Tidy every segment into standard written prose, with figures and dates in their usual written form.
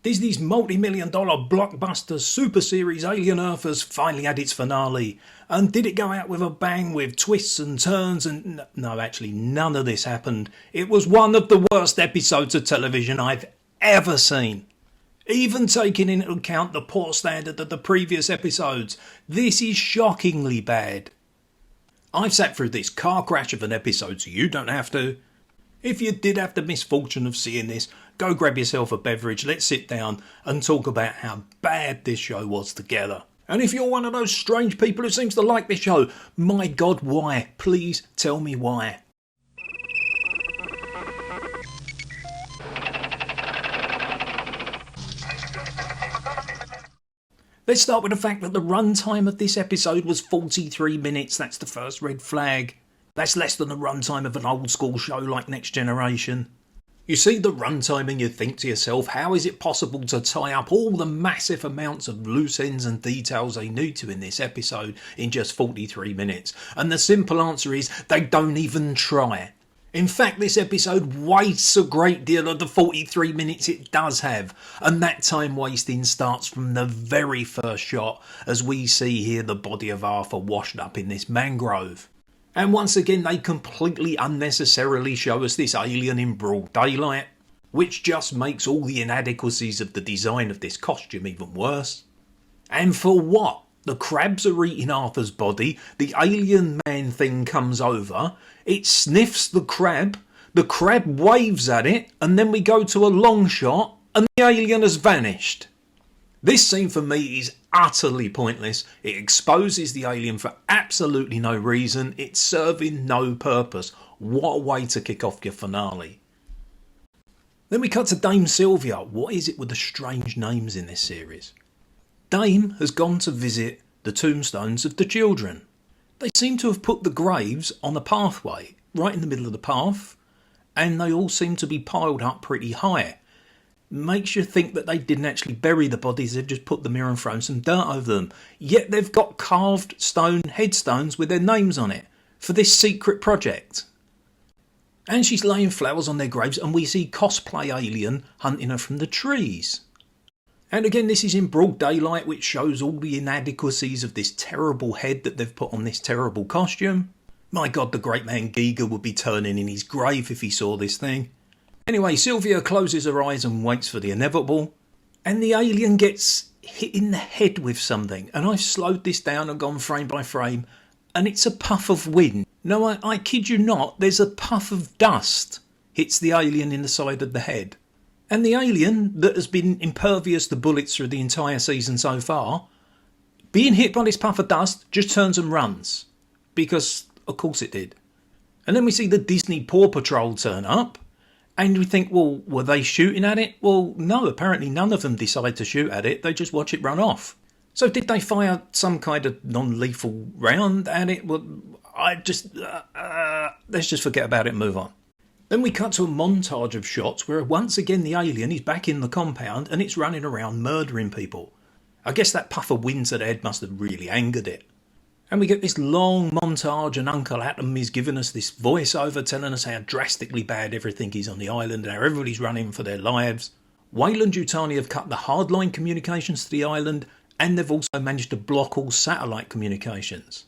Disney's multi-million-dollar blockbuster super series Alien Earth has finally had its finale. And did it go out with a bang with twists and turns and... No, actually, none of this happened. It was one of the worst episodes of television I've ever seen. Even taking into account the poor standard of the previous episodes, this is shockingly bad. I've sat through this car crash of an episode, so you don't have to. If you did have the misfortune of seeing this, go grab yourself a beverage, let's sit down and talk about how bad this show was together. And if you're one of those strange people who seems to like this show, my God, why? Please tell me why. Let's start with the fact that the runtime of this episode was 43 minutes. That's the first red flag. That's less than the runtime of an old school show like Next Generation. You see the runtime and you think to yourself, how is it possible to tie up all the massive amounts of loose ends and details they need to in this episode in just 43 minutes? And the simple answer is they don't even try. In fact, this episode wastes a great deal of the 43 minutes it does have, and that time wasting starts from the very first shot as we see here the body of Arthur washed up in this mangrove. And once again they completely unnecessarily show us this alien in broad daylight, which just makes all the inadequacies of the design of this costume even worse. And for what? The crabs are eating Arthur's body, the alien man thing comes over, it sniffs the crab waves at it, and then we go to a long shot and the alien has vanished. This scene for me is utterly pointless. It exposes the alien for absolutely no reason, it's serving no purpose. What a way to kick off your finale. Then we cut to Dame Sylvia. What is it with the strange names in this series? Dame has gone to visit the tombstones of the children. They seem to have put the graves on a pathway, right in the middle of the path, and they all seem to be piled up pretty high. Makes you think that they didn't actually bury the bodies, they've just put them here and thrown some dirt over them. Yet they've got carved stone headstones with their names on it for this secret project. And she's laying flowers on their graves and we see cosplay alien hunting her from the trees. And again, this is in broad daylight, which shows all the inadequacies of this terrible head that they've put on this terrible costume. My God, the great man Giga would be turning in his grave if he saw this thing. Anyway, Sylvia closes her eyes and waits for the inevitable. And the alien gets hit in the head with something. And I've slowed this down and gone frame by frame. And it's a puff of wind. No, I kid you not, there's a puff of dust hits the alien in the side of the head. And the alien, that has been impervious to bullets through the entire season so far, being hit by this puff of dust, just turns and runs. Because, of course it did. And then we see the Disney Paw Patrol turn up, and we think, well, were they shooting at it? Well, no, apparently none of them decide to shoot at it, they just watch it run off. So did they fire some kind of non-lethal round at it? Well, let's just forget about it and move on. Then we cut to a montage of shots where once again the alien is back in the compound and it's running around murdering people. I guess that puff of wind to the head must have really angered it. And we get this long montage and Uncle Atom is giving us this voiceover telling us how drastically bad everything is on the island and how everybody's running for their lives. Weyland-Yutani have cut the hardline communications to the island and they've also managed to block all satellite communications.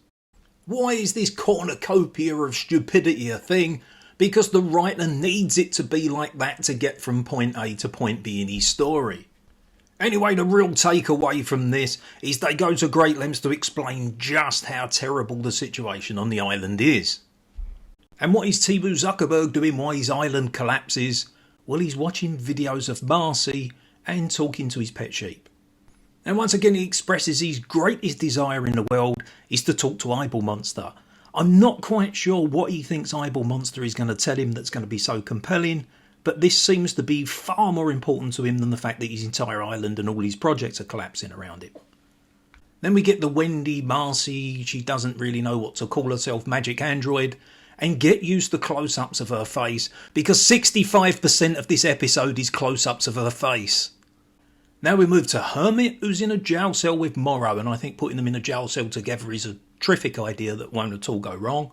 Why is this cornucopia of stupidity a thing? Because the writer needs it to be like that to get from point A to point B in his story. Anyway, the real takeaway from this is they go to great lengths to explain just how terrible the situation on the island is. And what is T-Boo Zuckerberg doing while his island collapses? Well, he's watching videos of Marcy and talking to his pet sheep. And once again he expresses his greatest desire in the world is to talk to Eyeball Monster. I'm not quite sure what he thinks Eyeball Monster is going to tell him that's going to be so compelling, but this seems to be far more important to him than the fact that his entire island and all his projects are collapsing around it. Then we get the Wendy, Marcy, she doesn't really know what to call herself, magic android, and get used to close-ups of her face, because 65% of this episode is close-ups of her face. Now we move to Hermit, who's in a jail cell with Morrow, and I think putting them in a jail cell together is a terrific idea that won't at all go wrong.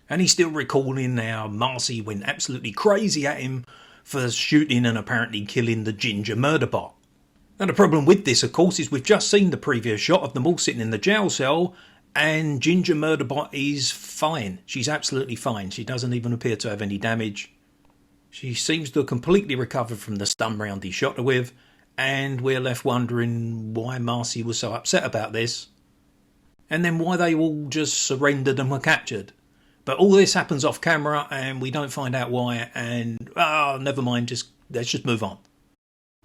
And he's still recalling how Marcy went absolutely crazy at him for shooting and apparently killing the ginger murder bot. Now the problem with this, of course, is we've just seen the previous shot of them all sitting in the jail cell, and Ginger Murderbot is fine. She's absolutely fine. She doesn't even appear to have any damage. She seems to have completely recovered from the stun round he shot her with, and we're left wondering why Marcy was so upset about this, and then why they all just surrendered and were captured. But all this happens off camera and we don't find out why, and never mind, let's just move on.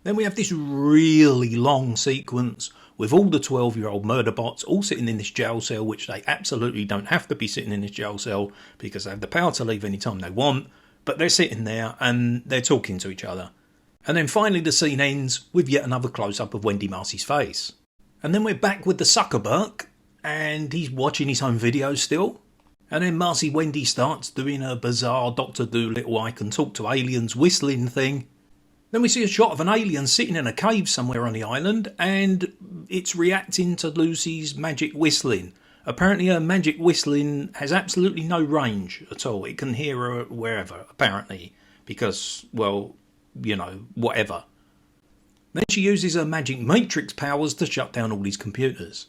Then we have this really long sequence with all the 12-year-old murder bots all sitting in this jail cell, which they absolutely don't have to be sitting in this jail cell because they have the power to leave anytime they want, but they're sitting there and they're talking to each other. And then finally the scene ends with yet another close-up of Wendy Marcy's face. And then we're back with the Zuckerberg, and he's watching his home videos still. And then Marcy Wendy starts doing a bizarre Dr. Dolittle I can talk to aliens whistling thing. Then we see a shot of an alien sitting in a cave somewhere on the island, and it's reacting to Lucy's magic whistling. Apparently her magic whistling has absolutely no range at all. It can hear her wherever, apparently, because, well, you know, whatever. Then she uses her magic matrix powers to shut down all these computers.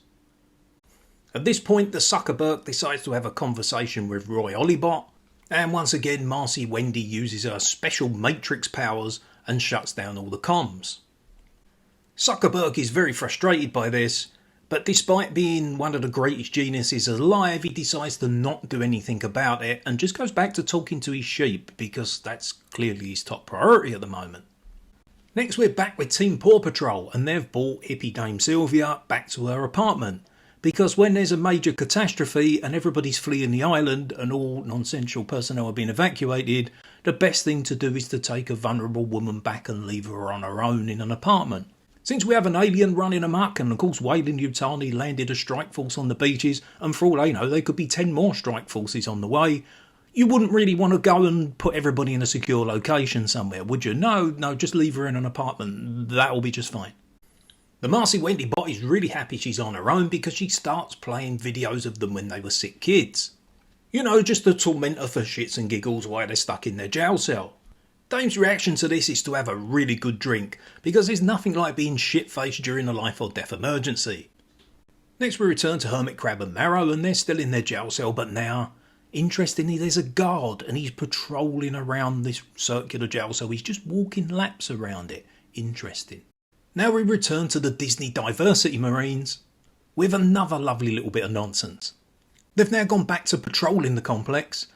At this point, the Zuckerberg decides to have a conversation with Roy Olibot, and once again Marcy Wendy uses her special matrix powers and shuts down all the comms. Zuckerberg is very frustrated by this, but despite being one of the greatest geniuses alive, he decides to not do anything about it and just goes back to talking to his sheep, because that's clearly his top priority at the moment. Next we're back with Team Paw Patrol, and they've brought hippie Dame Sylvia back to her apartment, because when there's a major catastrophe and everybody's fleeing the island and all non-essential personnel are being evacuated, the best thing to do is to take a vulnerable woman back and leave her on her own in an apartment. Since we have an alien running amok, and of course Weyland-Yutani landed a strike force on the beaches, and for all they know there could be 10 more strike forces on the way, you wouldn't really want to go and put everybody in a secure location somewhere, would you? No, just leave her in an apartment. That'll be just fine. The Marcy Wendy bot is really happy she's on her own because she starts playing videos of them when they were sick kids. You know, just to torment her for shits and giggles while they're stuck in their jail cell. Dame's reaction to this is to have a really good drink, because there's nothing like being shit-faced during a life or death emergency. Next we return to Hermit, Crab and Morrow, and they're still in their jail cell, but now, interestingly, there's a guard and he's patrolling around this circular jail cell. He's just walking laps around it. Interesting. Now we return to the Disney Diversity Marines with another lovely little bit of nonsense. They've now gone back to patrolling the complex.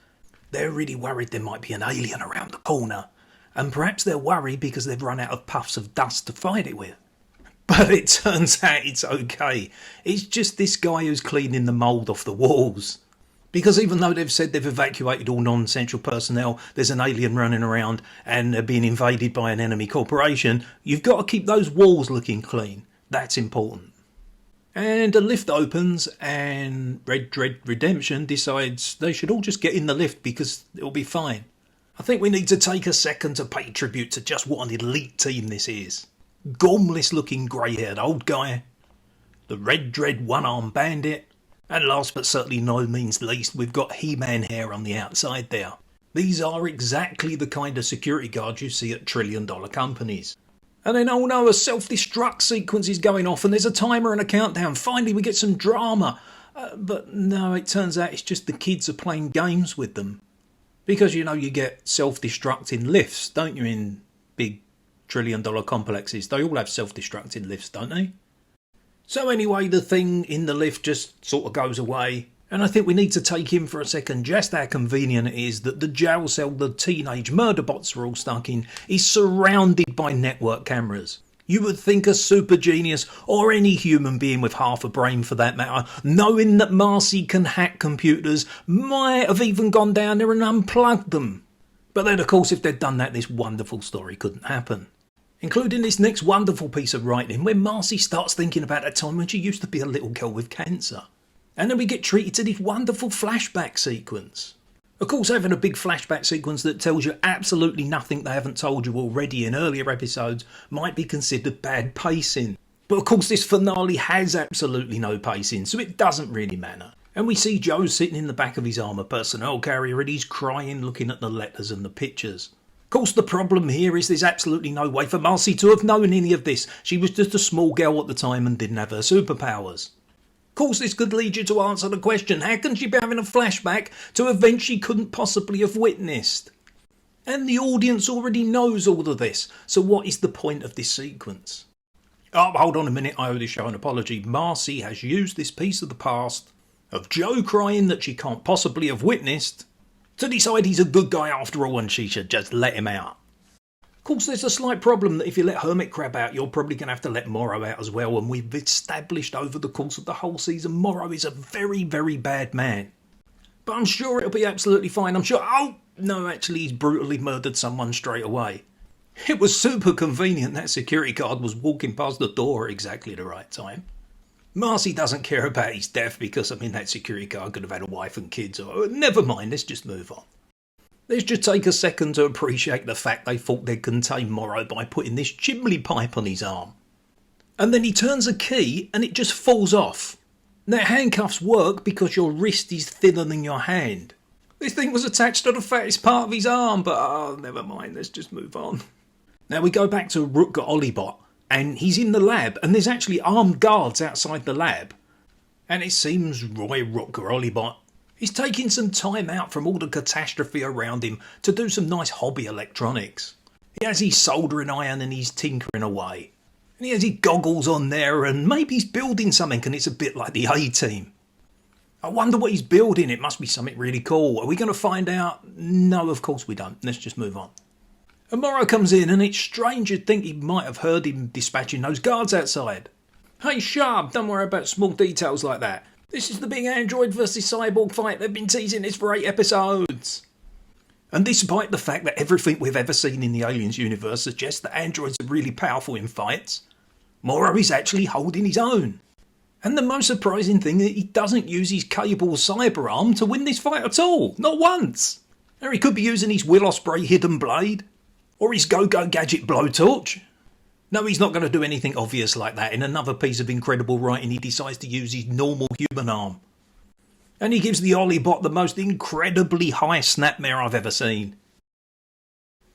They're really worried there might be an alien around the corner, and perhaps they're worried because they've run out of puffs of dust to fight it with. But it turns out it's okay. It's just this guy who's cleaning the mould off the walls. Because even though they've said they've evacuated all non-essential personnel, there's an alien running around and they're being invaded by an enemy corporation, you've got to keep those walls looking clean. That's important. And the lift opens and Red Dread Redemption decides they should all just get in the lift because it'll be fine. I think we need to take a second to pay tribute to just what an elite team this is. Gormless looking grey-haired old guy, the Red Dread one-armed bandit, and last but certainly no means least, we've got He-Man hair on the outside there. These are exactly the kind of security guards you see at trillion-dollar companies. And then, oh no, a self-destruct sequence is going off and there's a timer and a countdown. Finally we get some drama. But no, it turns out it's just the kids are playing games with them. Because, you know, you get self-destructing lifts, don't you, in big trillion-dollar complexes? They all have self-destructing lifts, don't they? So anyway, the thing in the lift just sort of goes away. And I think we need to take in for a second just how convenient it is that the jail cell the teenage murder bots are all stuck in is surrounded by network cameras. You would think a super genius, or any human being with half a brain for that matter, knowing that Marcy can hack computers, might have even gone down there and unplugged them. But then of course if they'd done that, this wonderful story couldn't happen. Including this next wonderful piece of writing where Marcy starts thinking about a time when she used to be a little girl with cancer. And then we get treated to this wonderful flashback sequence. Of course, having a big flashback sequence that tells you absolutely nothing they haven't told you already in earlier episodes might be considered bad pacing. But of course this finale has absolutely no pacing, so it doesn't really matter. And we see Joe sitting in the back of his armoured personnel carrier and he's crying looking at the letters and the pictures. Of course, the problem here is there's absolutely no way for Marcy to have known any of this. She was just a small girl at the time and didn't have her superpowers. Of course, this could lead you to answer the question, how can she be having a flashback to events she couldn't possibly have witnessed? And the audience already knows all of this, so what is the point of this sequence? Oh, hold on a minute, I owe this show an apology. Marcy has used this piece of the past, of Joe crying that she can't possibly have witnessed, to decide he's a good guy after all and she should just let him out. Of course, there's a slight problem that if you let Hermit crab out, you're probably going to have to let Morrow out as well, and we've established over the course of the whole season Morrow is a very, very bad man. But I'm sure it'll be absolutely fine. I'm sure... Oh, no, actually, he's brutally murdered someone straight away. It was super convenient that security guard was walking past the door at exactly the right time. Marcy doesn't care about his death because, that security guard could have had a wife and kids. Or never mind, let's just move on. Let's just take a second to appreciate the fact they thought they'd contain Morrow by putting this chimney pipe on his arm. And then he turns a key and it just falls off. Now, handcuffs work because your wrist is thinner than your hand. This thing was attached to the fattest part of his arm, but never mind, let's just move on. Now we go back to Rutger Olyphant, and he's in the lab, and there's actually armed guards outside the lab. And it seems Roy Rutger Olyphant is taking some time out from all the catastrophe around him to do some nice hobby electronics. He has his soldering iron and he's tinkering away. And he has his goggles on there, and maybe he's building something, and it's a bit like the A-Team. I wonder what he's building. It must be something really cool. Are we going to find out? No, of course we don't. Let's just move on. And Morrow comes in, and it's strange you'd think he might have heard him dispatching those guards outside. Hey, Sharp, don't worry about small details like that. This is the big android versus cyborg fight. They've been teasing this for 8 episodes. And despite the fact that everything we've ever seen in the Aliens universe suggests that androids are really powerful in fights, Morrow is actually holding his own. And the most surprising thing is that he doesn't use his cable cyber arm to win this fight at all. Not once. Now he could be using his Will Ospreay hidden blade. Or his Go-Go Gadget blowtorch. No, he's not going to do anything obvious like that. In another piece of incredible writing, he decides to use his normal human arm. And he gives the Olyphant the most incredibly high snapmare I've ever seen.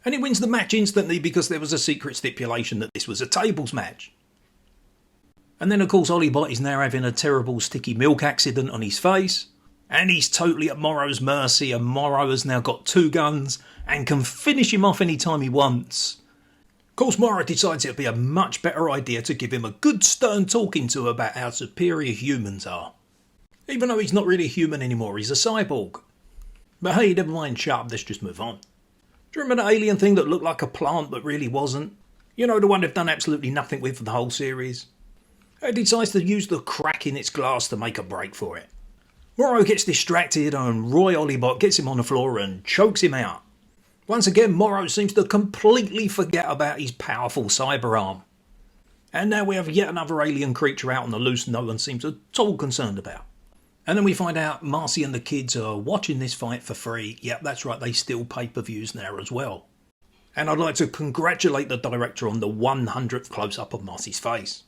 And he wins the match instantly because there was a secret stipulation that this was a tables match. And then of course Olyphant is now having a terrible sticky milk accident on his face. And he's totally at Morrow's mercy, and Morrow has now got 2 guns and can finish him off any time he wants. Of course, Morrow decides it would be a much better idea to give him a good stern talking to about how superior humans are. Even though he's not really a human anymore, he's a cyborg. But hey, never mind, Sharp, let's just move on. Do you remember the alien thing that looked like a plant but really wasn't? You know, the one they've done absolutely nothing with for the whole series? It decides to use the crack in its glass to make a break for it. Morrow gets distracted and Roy Olyphant gets him on the floor and chokes him out. Once again, Morrow seems to completely forget about his powerful cyber arm. And now we have yet another alien creature out on the loose no one seems at all concerned about. And then we find out Marcy and the kids are watching this fight for free. Yep, that's right, they steal pay-per-views now as well. And I'd like to congratulate the director on the 100th close-up of Marcy's face.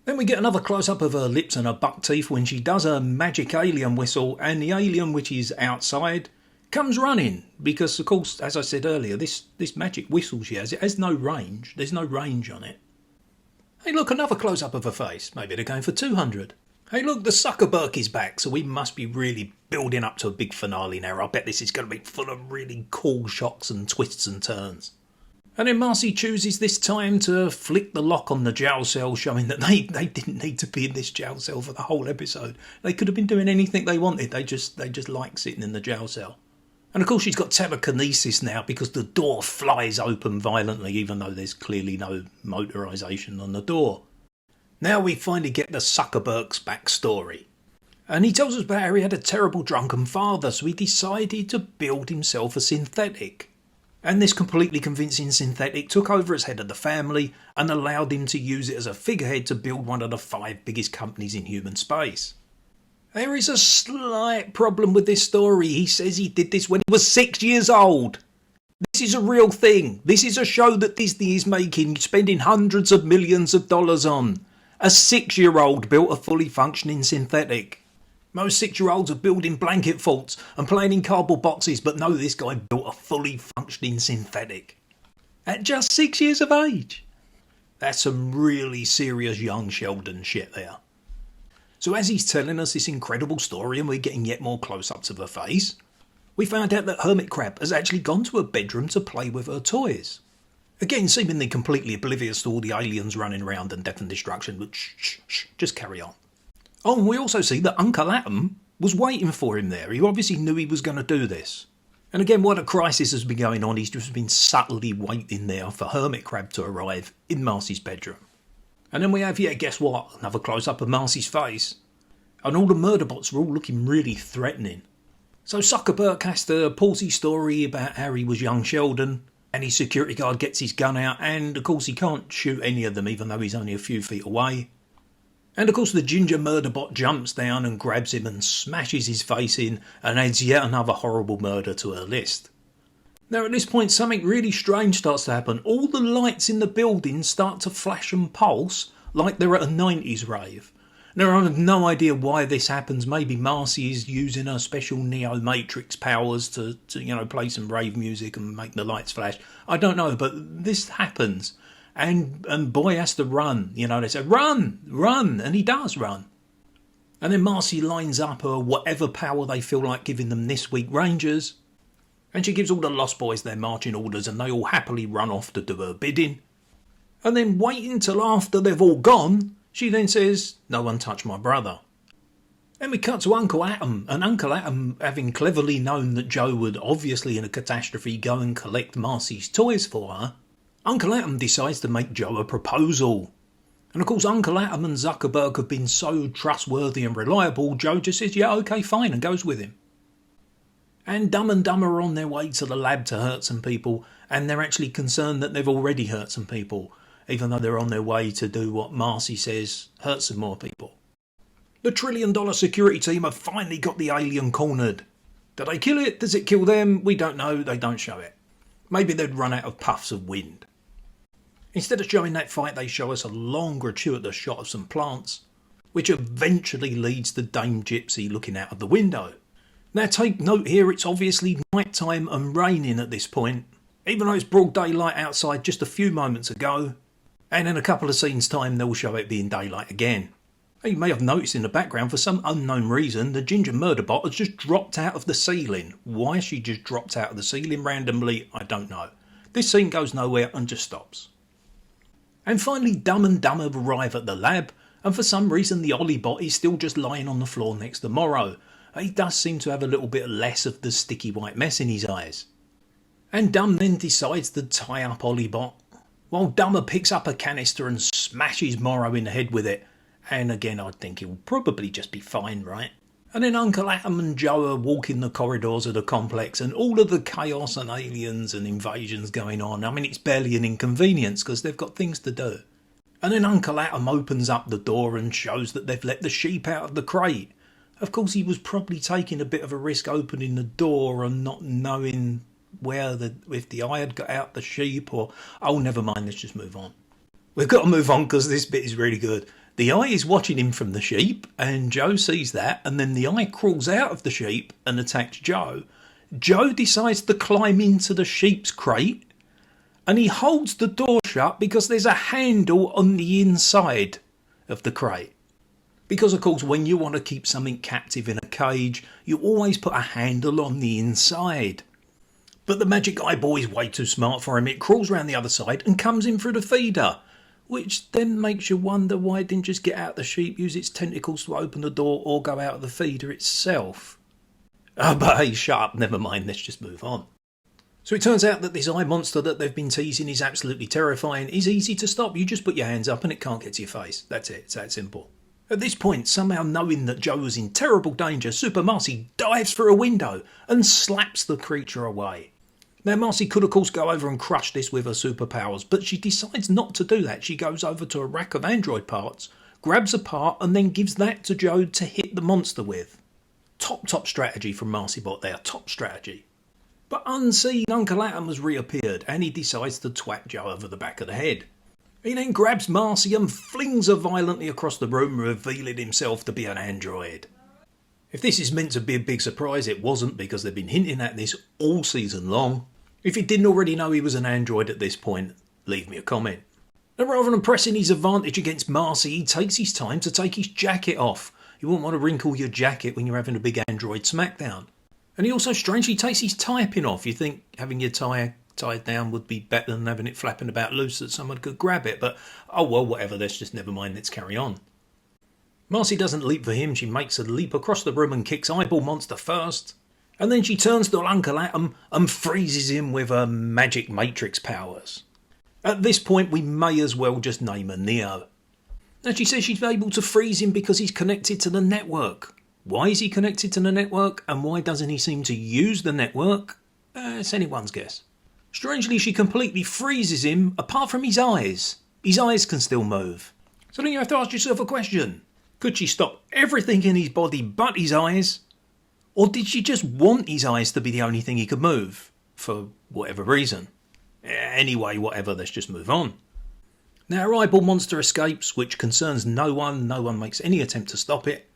Then we get another close-up of her lips and her buck teeth when she does her magic alien whistle, and the alien, which is outside, comes running. Because, of course, as I said earlier, this magic whistle she has, it has no range. There's no range on it. Hey, look, another close-up of her face. Maybe they're going for 200. Hey, look, the Suckerberg is back, so we must be really building up to a big finale now. I bet this is going to be full of really cool shocks and twists and turns. And then Marcy chooses this time to flick the lock on the jail cell, showing that they didn't need to be in this jail cell for the whole episode. They could have been doing anything they wanted. They just like sitting in the jail cell. And of course she's got telekinesis now because the door flies open violently, even though there's clearly no motorisation on the door. Now we finally get the Zuckerberg's backstory. And he tells us about how he had a terrible drunken father, so he decided to build himself a synthetic. And this completely convincing synthetic took over as head of the family and allowed him to use it as a figurehead to build one of the 5 biggest companies in human space. There is a slight problem with this story. He says he did this when he was 6 years old. This is a real thing. This is a show that Disney is making, spending hundreds of millions of dollars on. A 6-year-old built a fully functioning synthetic. Most 6-year-olds are building blanket forts and playing in cardboard boxes, but no, this guy built a fully functioning synthetic. At just 6 years of age. That's some really serious young Sheldon shit there. So as he's telling us this incredible story and we're getting yet more close-ups of her face, we found out that Hermit Crab has actually gone to her bedroom to play with her toys. Again, seemingly completely oblivious to all the aliens running around and death and destruction, but shh, just carry on. Oh, and we also see that Uncle Atom was waiting for him there. He obviously knew he was going to do this. And again, while the crisis has been going on, he's just been subtly waiting there for Hermit Crab to arrive in Marcy's bedroom. And then we have, guess what? Another close-up of Marcy's face. And all the murder bots are all looking really threatening. So Zuckerberg has to pause his story about how he was young Sheldon, and his security guard gets his gun out, and of course he can't shoot any of them even though he's only a few feet away. And of course the ginger murder bot jumps down and grabs him and smashes his face in and adds yet another horrible murder to her list. Now at this point something really strange starts to happen. All the lights in the building start to flash and pulse like they're at a 90s rave. Now I have no idea why this happens. Maybe Marcy is using her special Neo Matrix powers to play some rave music and make the lights flash. I don't know, but this happens. And boy has to run. They say, run, and he does run. And then Marcy lines up her whatever power they feel like giving them this week Rangers. And she gives all the Lost Boys their marching orders and they all happily run off to do her bidding. And then waiting till after they've all gone, she then says, no one touch my brother. Then we cut to Uncle Atom, and Uncle Atom, having cleverly known that Joe would obviously in a catastrophe go and collect Marcy's toys for her, Uncle Atom decides to make Joe a proposal. And of course Uncle Atom and Zuckerberg have been so trustworthy and reliable, Joe just says, yeah, okay, fine, and goes with him. And Dumb and Dumber are on their way to the lab to hurt some people, and they're actually concerned that they've already hurt some people, even though they're on their way to do what Marcy says, hurt some more people. The $1 trillion security team have finally got the alien cornered. Do they kill it? Does it kill them? We don't know, they don't show it. Maybe they'd run out of puffs of wind. Instead of showing that fight, they show us a long gratuitous shot of some plants, which eventually leads to Dame Gypsy looking out of the window. Now take note here, it's obviously night time and raining at this point, even though it's broad daylight outside just a few moments ago, and in a couple of scenes time they'll show it being daylight again. You may have noticed in the background, for some unknown reason, the ginger murder bot has just dropped out of the ceiling. Why she just dropped out of the ceiling randomly, I don't know. This scene goes nowhere and just stops. And finally Dumb and Dumber arrive at the lab, and for some reason the Ollie bot is still just lying on the floor next to Morrow. He does seem to have a little bit less of the sticky white mess in his eyes. And Dumb then decides to tie up Ollie bot, while Dumber picks up a canister and smashes Morrow in the head with it. And again, I think he'll probably just be fine, right? And then Uncle Atom and Joe are walking the corridors of the complex, and all of the chaos and aliens and invasions going on. I mean, it's barely an inconvenience because they've got things to do. And then Uncle Atom opens up the door and shows that they've let the sheep out of the crate. Of course, he was probably taking a bit of a risk opening the door and not knowing if the eye had got out the sheep or... Oh, never mind, let's just move on. We've got to move on because this bit is really good. The eye is watching him from the sheep, and Joe sees that, and then the eye crawls out of the sheep and attacks Joe. Joe decides to climb into the sheep's crate, and he holds the door shut because there's a handle on the inside of the crate. Because, of course, when you want to keep something captive in a cage, you always put a handle on the inside. But the magic eyeball is way too smart for him. It crawls around the other side and comes in through the feeder. Which then makes you wonder why it didn't just get out the sheep, use its tentacles to open the door, or go out of the feeder itself. Oh, but hey, shut up, never mind, let's just move on. So it turns out that this eye monster that they've been teasing is absolutely terrifying. It's easy to stop, you just put your hands up and it can't get to your face. That's it, it's that simple. At this point, somehow knowing that Joe was in terrible danger, Super Marcy dives through a window and slaps the creature away. Now Marcy could of course go over and crush this with her superpowers, but she decides not to do that. She goes over to a rack of android parts, grabs a part and then gives that to Joe to hit the monster with. Top strategy from Marcy Bot there, top strategy. But unseen, Uncle Atom has reappeared and he decides to twat Joe over the back of the head. He then grabs Marcy and flings her violently across the room, revealing himself to be an android. If this is meant to be a big surprise, it wasn't, because they've been hinting at this all season long. If you didn't already know he was an android at this point, leave me a comment. And rather than pressing his advantage against Marcy, he takes his time to take his jacket off. You wouldn't want to wrinkle your jacket when you're having a big android smackdown. And he also strangely takes his tie-pin off. You think having your tie tied down would be better than having it flapping about loose that someone could grab it, but oh well, whatever, let's just never mind, let's carry on. Marcy doesn't leap for him, she makes a leap across the room and kicks Eyeball Monster first. And then she turns to Uncle Atom and freezes him with her magic matrix powers. At this point we may as well just name her Neo. And she says she's able to freeze him because he's connected to the network. Why is he connected to the network and why doesn't he seem to use the network? It's anyone's guess. Strangely she completely freezes him apart from his eyes. His eyes can still move. So then you have to ask yourself a question. Could she stop everything in his body but his eyes? Or did she just want his eyes to be the only thing he could move? For whatever reason. Anyway, whatever, let's just move on. Now our Eyeball Monster escapes, which concerns no one makes any attempt to stop it.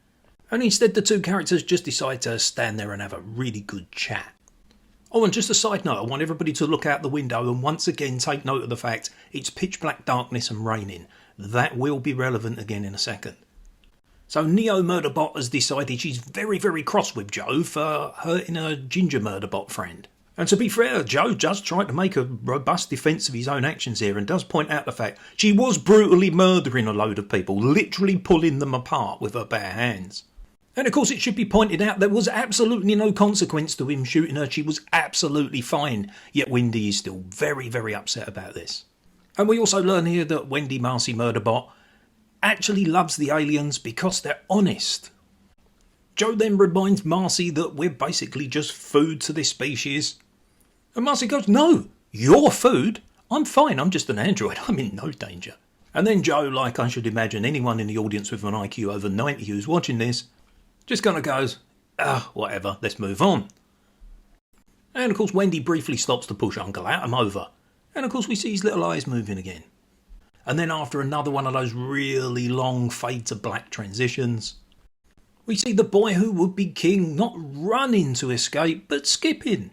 And instead the two characters just decide to stand there and have a really good chat. Oh, and just a side note, I want everybody to look out the window and once again take note of the fact it's pitch black darkness and raining. That will be relevant again in a second. So Neo Murderbot has decided she's very, very cross with Joe for hurting her Ginger Murderbot friend. And to be fair, Joe does try to make a robust defence of his own actions here and does point out the fact she was brutally murdering a load of people, literally pulling them apart with her bare hands. And of course it should be pointed out there was absolutely no consequence to him shooting her, she was absolutely fine, yet Wendy is still very, very upset about this. And we also learn here that Wendy Marcy Murderbot actually loves the aliens because they're honest. Joe then reminds Marcy that we're basically just food to this species. And Marcy goes, no, you're food. I'm fine, I'm just an android, I'm in no danger. And then Joe, like I should imagine anyone in the audience with an IQ over 90 who's watching this, just kind of goes, whatever, let's move on. And of course Wendy briefly stops to push Uncle Atom over. And of course we see his little eyes moving again. And then after another one of those really long fade to black transitions, we see the boy who would be king not running to escape, but skipping.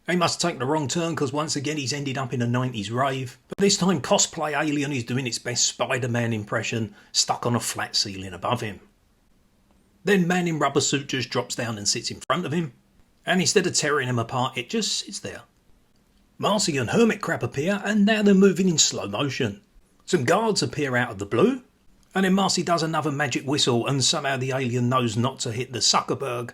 He must have taken the wrong turn because once again he's ended up in a 90s rave. But this time cosplay alien is doing its best Spider-Man impression, stuck on a flat ceiling above him. Then man in rubber suit just drops down and sits in front of him. And instead of tearing him apart, it just sits there. Marcy and Hermit Crab appear and now they're moving in slow motion. Some guards appear out of the blue. And then Marcy does another magic whistle and somehow the alien knows not to hit the Zuckerberg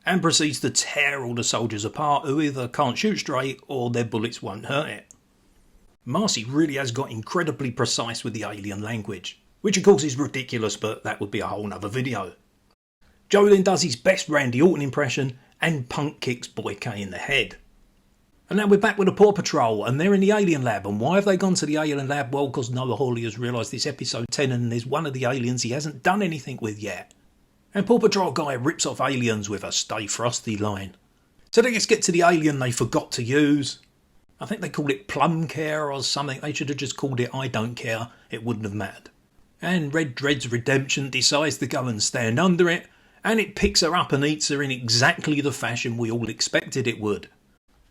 and proceeds to tear all the soldiers apart who either can't shoot straight or their bullets won't hurt it. Marcy really has got incredibly precise with the alien language, which of course is ridiculous, but that would be a whole nother video. Joe then does his best Randy Orton impression and punk kicks Boy K in the head. And now we're back with the Paw Patrol and they're in the alien lab. And why have they gone to the alien lab? Well, because Noah Hawley has realised this episode 10 and there's one of the aliens he hasn't done anything with yet. And Paw Patrol guy rips off aliens with a Stay Frosty line. So they just get to the alien they forgot to use. I think they called it Plum Care or something. They should have just called it I Don't Care. It wouldn't have mattered. And Red Dread's redemption decides to go and stand under it. And it picks her up and eats her in exactly the fashion we all expected it would.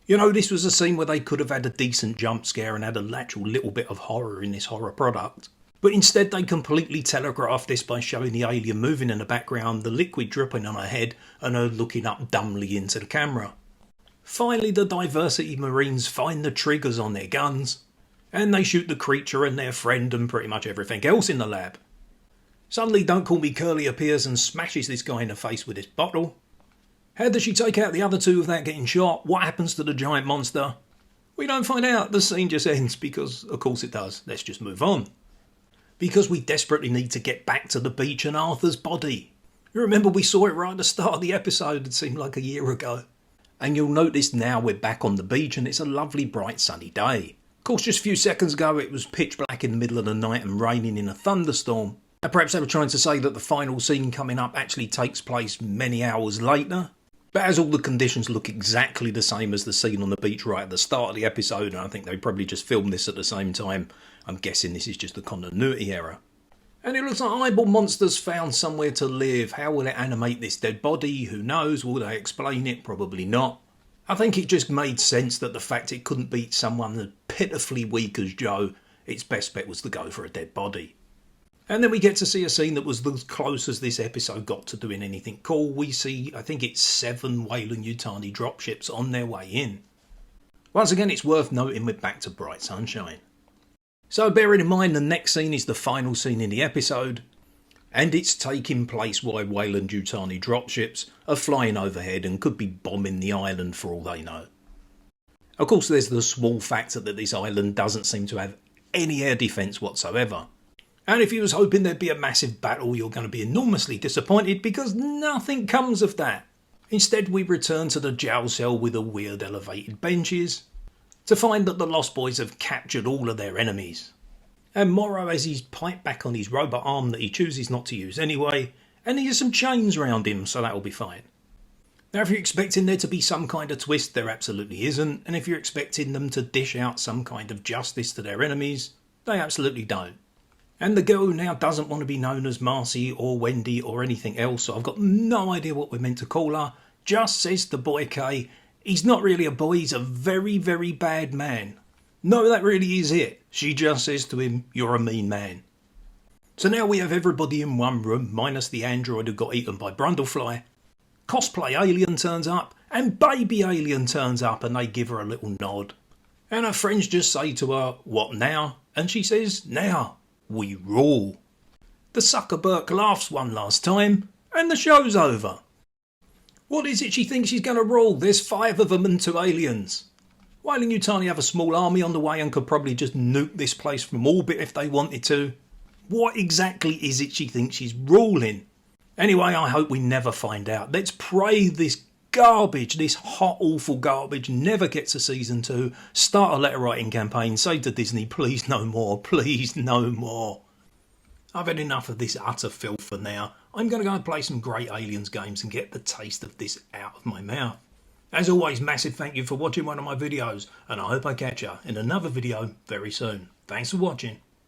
You know, this was a scene where they could have had a decent jump scare and had a actual little bit of horror in this horror product. But instead they completely telegraphed this by showing the alien moving in the background, the liquid dripping on her head and her looking up dumbly into the camera. Finally the Diversity Marines find the triggers on their guns and they shoot the creature and their friend and pretty much everything else in the lab. Suddenly Don't Call Me Curly appears and smashes this guy in the face with his bottle. How does she take out the other two without getting shot? What happens to the giant monster? We don't find out. The scene just ends because, of course it does. Let's just move on. Because we desperately need to get back to the beach and Arthur's body. You remember we saw it right at the start of the episode. It seemed like a year ago. And you'll notice now we're back on the beach and it's a lovely bright sunny day. Of course, just a few seconds ago it was pitch black in the middle of the night and raining in a thunderstorm. And perhaps they were trying to say that the final scene coming up actually takes place many hours later. But as all the conditions look exactly the same as the scene on the beach right at the start of the episode, and I think they probably just filmed this at the same time, I'm guessing this is just a continuity error. And it looks like Eyeball Monster's found somewhere to live. How will it animate this dead body? Who knows? Will they explain it? Probably not. I think it just made sense that the fact it couldn't beat someone as pitifully weak as Joe, its best bet was to go for a dead body. And then we get to see a scene that was the closest this episode got to doing anything cool. We see, I think it's 7 Weyland-Yutani dropships on their way in. Once again, it's worth noting we're back to bright sunshine. So bearing in mind the next scene is the final scene in the episode, and it's taking place while Weyland-Yutani dropships are flying overhead and could be bombing the island for all they know. Of course, there's the small factor that this island doesn't seem to have any air defence whatsoever. And if you was hoping there'd be a massive battle, you're going to be enormously disappointed because nothing comes of that. Instead, we return to the jail cell with the weird elevated benches to find that the Lost Boys have captured all of their enemies. And Morrow has his pipe back on his robot arm that he chooses not to use anyway, and he has some chains around him, so that'll be fine. Now, if you're expecting there to be some kind of twist, there absolutely isn't, and if you're expecting them to dish out some kind of justice to their enemies, they absolutely don't. And the girl now doesn't want to be known as Marcy or Wendy or anything else, so I've got no idea what we're meant to call her. Just says to Boy K, he's not really a boy, he's a very, very bad man. No, that really is it. She just says to him, you're a mean man. So now we have everybody in one room, minus the android who got eaten by Brundlefly. Cosplay alien turns up, and baby alien turns up, and they give her a little nod. And her friends just say to her, what now? And she says, now. We rule. The Suckerberg laughs one last time, and the show's over. What is it she thinks she's going to rule? There's 5 of them and 2 aliens. Weyland-Yutani have a small army on the way and could probably just nuke this place from orbit if they wanted to. What exactly is it she thinks she's ruling? Anyway, I hope we never find out. Let's pray this garbage, this hot awful garbage never gets a season 2. Start a letter writing campaign, say to Disney, please no more, please no more. I've had enough of this utter filth for now. I'm going to go and play some great Aliens games and get the taste of this out of my mouth. As always, massive thank you for watching one of my videos, and I hope I catch you in another video very soon. Thanks for watching.